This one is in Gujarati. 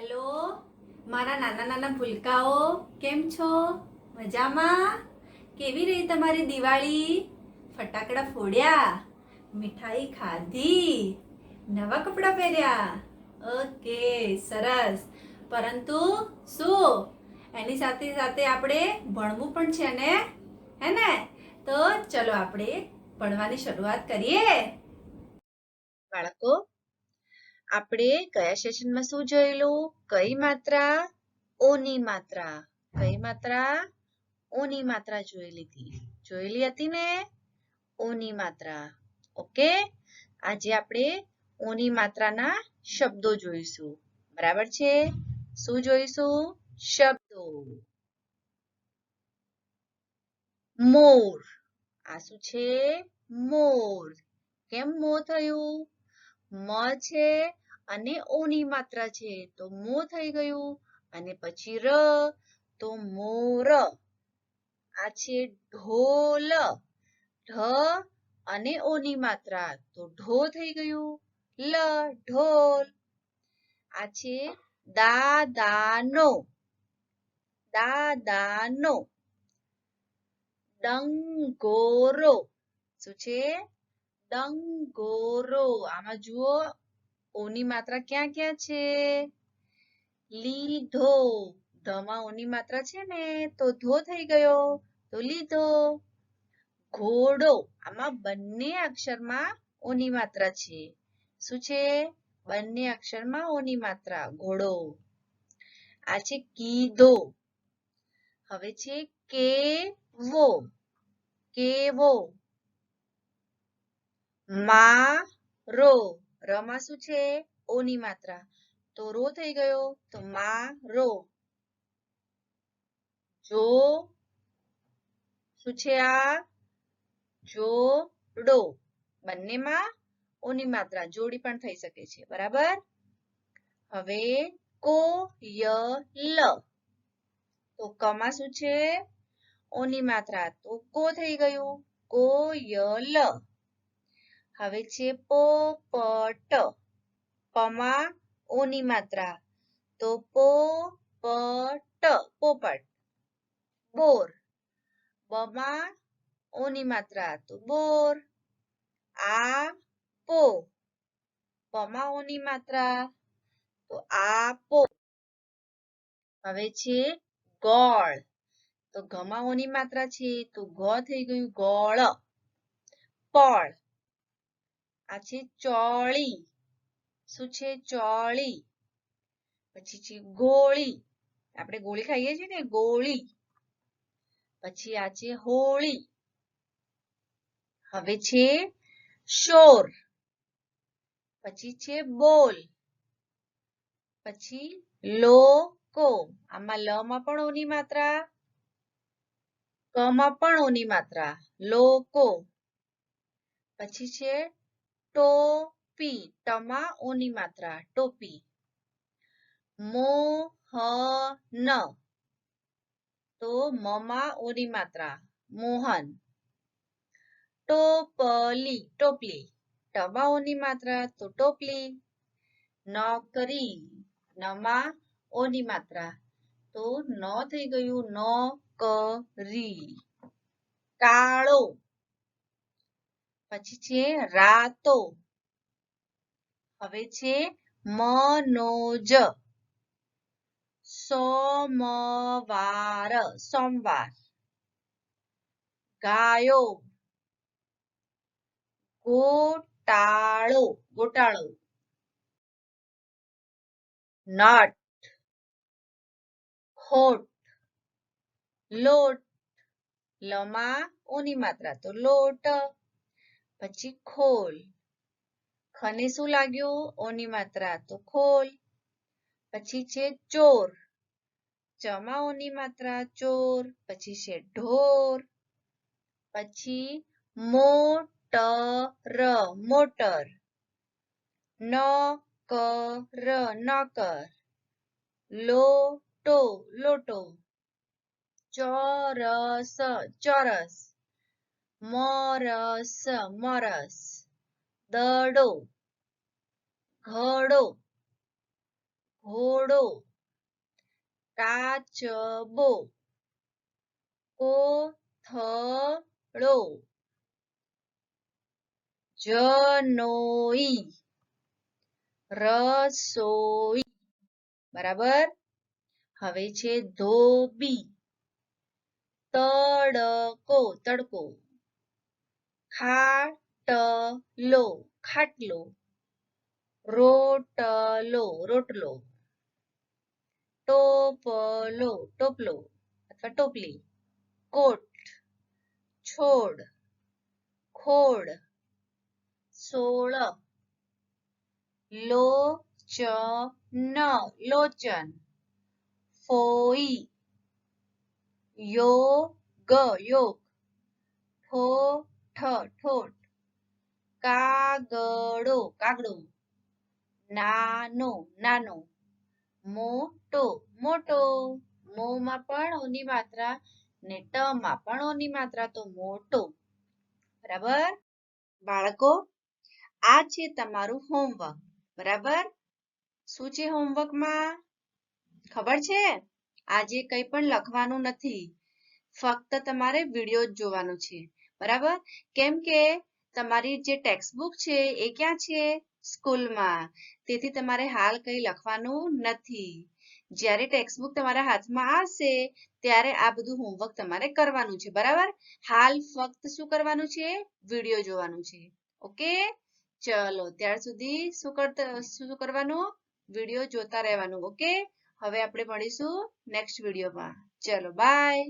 હેલો મારા નાના નાના ભૂલકાઓ, કેમ છો? મજામાં? કેવી રહી તમારી દિવાળી? ફટાકડા ફોડ્યા? મીઠાઈ ખાધી? નવા કપડાં પહેર્યા? ઓકે, સરસ. પરંતુ શું એની સાથે સાથે આપણે ભણવું પણ છે ને, હે ને? તો ચલો આપણે ભણવાની શરૂઆત કરીએ. બાળકો, આપણે કયા સેશનમાં શું જોયેલું? કઈ માત્રા? ઓની માત્રા. કઈ માત્રા? ઓની માત્રા જોયેલી હતી ને? ઓની માત્રા. ઓકે, આજે આપણે ઓની માત્રાના શબ્દો જોઈશું. બરાબર છે? શું જોઈશું? શબ્દો. મોર. આ શું છે? મોર. કેમ મોર થયું? મ છે અને ઓની માત્રા છે તો મો થઈ ગયું. અને પછી ર તો મોર. આ છે ઢોલ. ઢ અને ઓની માત્રા તો ઢો થઈ ગયું. લ ઢોલ. આ છે દાદાનો. દાદાનો. ડંગોરો. શું છે? ડંગોરો. આમાં જુઓ ઓની માત્રા ક્યાં ક્યાં છે? લીધો. ધમાં ઓની માત્રા છે ને તો ધો થઈ ગયો તો લીધો. ઘોડો. આમાં બંને અક્ષરમાં ઓની માત્રા છે. શું છે? બંને અક્ષરમાં ઓની માત્રા. ઘોડો. આ છે કીધો. હવે છે કેવો. કેવો. મારો. રમાં શું છે? ઓની માત્રા તો રો થઈ ગયો તો મારો. જો. શું છે આ? જોડો. બંનેમાં ઓની માત્રા જોડી પણ થઈ શકે છે. બરાબર? હવે કોયલ. તો કમાં શું છે? ઓની માત્રા તો કો થઈ ગયું. કોયલ. હવે છે પોપટ. પમાં ઓની માત્રા તો પોપટ. પોપટ. બોર. બમાં ઓની માત્રા તો બોર. આપો. પમાં ઓની માત્રા તો આપો. હવે છે ગોળ. તો ઘમાં ઓની માત્રા છે તો ગ થઈ ગયું ગોળ. પળ. આ છે ચોળી. શું છે? ચોળી. પછી છે ગોળી. આપણે ગોળી ખાઈએ છીએ ને, ગોળી. પછી આ છે હોળી. હવે છે શોર. પછી છે બોલ. પછી લોકો. આમાં લ માં પણ ઓની માત્રા, ક માં પણ ઓની માત્રા. લોકો. પછી છે ટોપી. ટમાં ઓની માત્રા ટોપી. મોહન. તો મમાં ઓની માત્રા મોહન. ટોપલી. ટોપલી. ટમાં ઓની માત્રા તો ટોપલી. નોકરી. નમાં ઓની માત્રા તો ન થઈ ગયું નોકરી. કાળો. પછી છે રાતો. હવે છે મનોજ. સોમવાર. સોમવાર. ગાયો. ગોટાળો. ગોટાળો. નટ. ખોટ. લોટ. લમાં ઓની માત્રા તો લોટ. પછી ખોલ. ખને શું લાગ્યું? ઓની માત્રા તો ખોલ. પછી છે ચોર. ચમાં ઓની માત્રા ચોર. પછી છે ઢોર. પછી મોટર. મોટર. નોકર. નોકર. લોટો. લોટો. ચોરસ. ચોરસ. મોરસ. મોરસ. દડો. ઘડો. ઘોડો, કાચબો, કોથળો, જનોઈ, રસોઈ. બરાબર. હવે છે ધોબી, તડકો, તડકો, ખાટલો, ખાટલો, રોટલો, રોટલો, ટોપલો, ટોપલો અથવા ટોપલી, કોટ, છોડ, ખોડ, સોળ, લોચન, લોચન, ફોઈ, યોગ, યોગ, ઠોઠ, ઠોઠ, કાગડો, કાગડો, નાનો, નાનો, મોટો, મોટો. મોમાં પણ ઓની માત્રા ને ટમાં પણ ઓની માત્રા, તો મોટો. બરાબર. બાળકો, આ છે તમારું હોમવર્ક. બરાબર. શું છે હોમવર્કમાં? ખબર છે? આજે કંઈ પણ લખવાનું નથી, ફક્ત તમારે વિડીયો જ જોવાનું છે. બરાબર. કેમ કે તમારી જે ટેક્સ્ટબુક છે એ ક્યાં છે? સ્કૂલમાં. તેથી તમારે હાલ કંઈ લખવાનું નથી. જ્યારે ટેક્સ્ટબુક તમારા હાથમાં આવશે ત્યારે આ બધું હોમવર્ક તમારે કરવાનું છે. બરાબર. હાલ ફક્ત શું કરવાનું છે? વિડીયો જોવાનું છે. ઓકે. ચલો ત્યાર સુધી શું કરવાનું? વિડીયો જોતા રહેવાનું. ઓકે. હવે આપણે મળીશું નેક્સ્ટ વિડીયોમાં. ચલો બાય.